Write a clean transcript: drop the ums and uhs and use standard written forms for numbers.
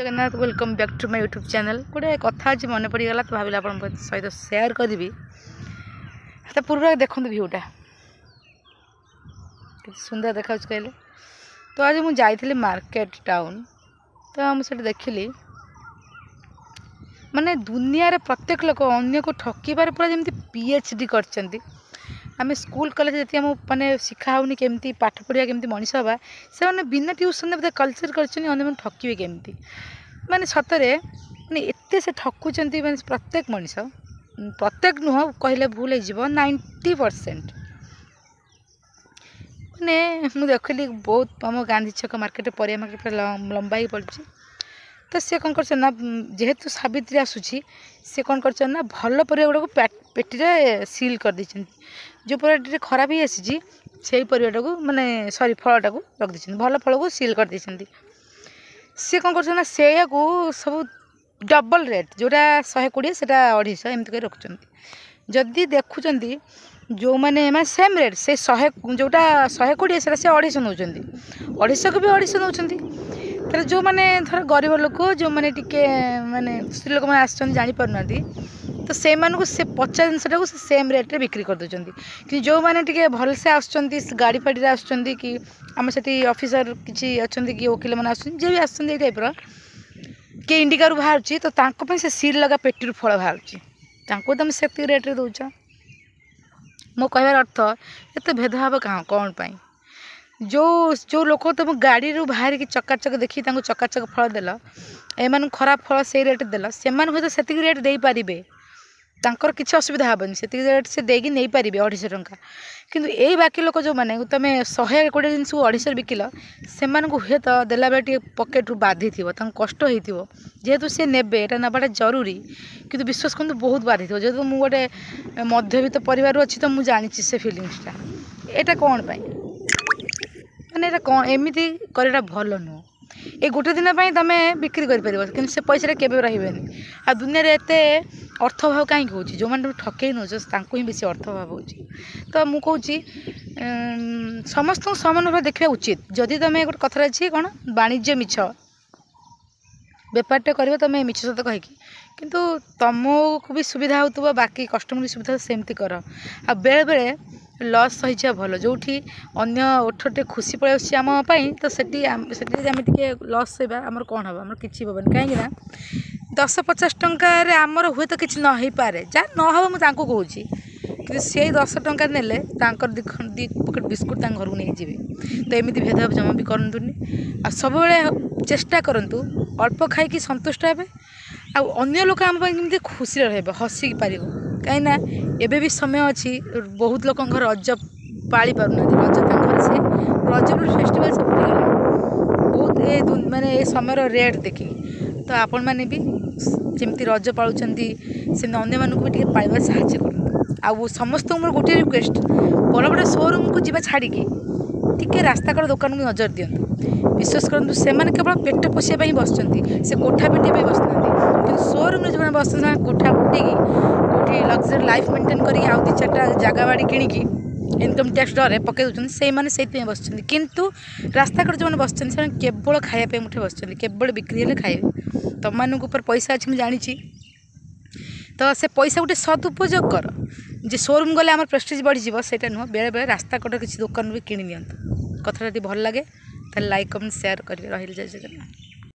Jagannath welcome back to my YouTube channel. गोटे कथा आज मन पड़गला तो भाविला आप सहित सेयार करी। पूर्व देखते भ्यूटा कि सुंदर देखा कहले। तो आज मुझे जाइली मार्केट टाउन तो मुझे देखिली माने दुनिया रे प्रत्येक लोक अन्य को ठकिबार पूरा जमी PhD कर आम स्कूल कॉलेज जी आम मैंने शिखा होनी केमती पाठ पढ़िया केमती मनीष हाँ से मैंने बिना ट्यूशन बोधे कल्चर कर ठकिबे केमती माने सतरे माने एते से ठकुंट माने प्रत्येक मनीष प्रत्येक नुह कहले भूल हो 90% माने मुझे देखली बहुत आम गांधी छक मार्केट परिया मार्केट लंबा ही पड़ी। तो सी कौन कर जेहेतु सावित्री आसूसी सी कौन कर भल परिया गुड़ा पेटी सील कर दी जो परिया खराब ही आसी से परिवाटा को माने सॉरी फलटा को रख दी भल फल को सील कर दी सी कौन कर सब डबल रेट जोटा 120 से 250 एमती कर रखुं जदि देखुं जो मैंने सेम रेट से 100 जोटा 120 से 250 नौ 250 को भी 250 नौ जो मैंने थोड़ा गरीब लोक जो मैंने टिके माने स्त्री लोक मैंने जापर तो से से 50 जिनटा को सेम रेट रे बिक्री कर दूसरी कि जो मैंने टिके भल से आस गाड़ी फाड़ी आस कि आम से ऑफिसर किसी अच्छा कि वकिल मैंने आस टाइप्र किए इंडिकार बाहर तो से सील लगा पेटी फल बाहर तुम से रेट रे दौच मो कहबार अर्थ ये भेदभाव कहाँ कौन पाई जो जो लोक तुम गाड़ी बाहर की चकाचक देखी चकाचक फल देल एम खराब फल से रेट देल से हूँ से रेट दे पारे तांकर किसी असुविधा हेनी से रेट से देकी नहीं पारे 250 टंका किंतु यही बाकी लोक जो मैंने तुम 120 जिन को 250 बिकिल से हे तो देला बेले पकेट बाधि थी कष्ट हो जेहेतु सी ने नाटा जरूरी किंतु विश्वास करते बहुत बाधि थो जेहेतु मुझे गोटे मध्यवित्त परिवार अच्छी तो मुझे जानी से फिलिंगसटा यहाँ कौन पाई मैंने यहाँ कौन एमती करटा भल नुह ये गोटे दिन तुम बिक्री कर से पैसा केवे रही आ दुनिया रे एते अर्थभाव कहीं हो जो मैंने तुम ठकई नौ ही बेसी अर्थभाव हो तो मुझे समस्त समान भाव देखा उचित जदि तुम गोटे कथा अच्छी कौन वाणिज्य मिछ बेपारटे कर तुम मिछ सत कहीकि किंतु तुमको भी सुविधा हो बाकी कस्टमर भी सुविधा सेमती कर आ बेले बेले लॉस सही भल जो अन्य ओठटे खुशी पड़े आमपाई तो से लॉस सही आमर कौन हम आम कि कहीं 10-50 टंकार आमर हुए तो किसी न पारे जहाँ न हम मुझे कहूँ कि से 10 टंका नेले दी पकेट बिस्कुट घर को नहीं जाए तो एमती भेदभाव जमा भी करूँ आ सब चेष्टा करूँ अल्प खाई संतुष्ट हे अन्य लोक आम केमती खुशी रहे हसिक पार कहीं एबे भी समय अच्छी बहुत लोक रज पाली पारना रज से रज फेस्टिवल सब बहुत ये माने ये समय रेट देखी तो आपण मैंने भी जमती रज पालुंट से अन्य मानक भी पाइबा साहाय्य कर आ समस्त मोर गोटे रिक्वेस्ट बड़ बड़ शोरूम को जीवा छाड़ी टिके रास्ता कड़ दुकान को नजर दिंतु विश्वास करूँ से केवल पेट पोषापी बस से कोठा पेटे बसना कि शोरूम जो बस कोठा पिटिकी कौटी लग्जरी लाइफ मेंटेन कर 2-4 जगह बाड़ी किणिकी इनकम टैक्स डर पकई दूसरी से बस किंतु रास्ता कड़ जो बस केवल खायापी मुठे बस केवल बिक्री हेल्ले खाए तुम मानक पैसा अच्छी मुझे तो से पैसा गोटे सदुपयोग कर जे शोरूम गले आम प्रेस्टिज बढ़ीज से नुह बेले बेले रास्ता कड़ किसी दुकान भी किणी नि कथा भल लगे तो लाइक कमेंट शेयर कर रही जय जगन्नाथ।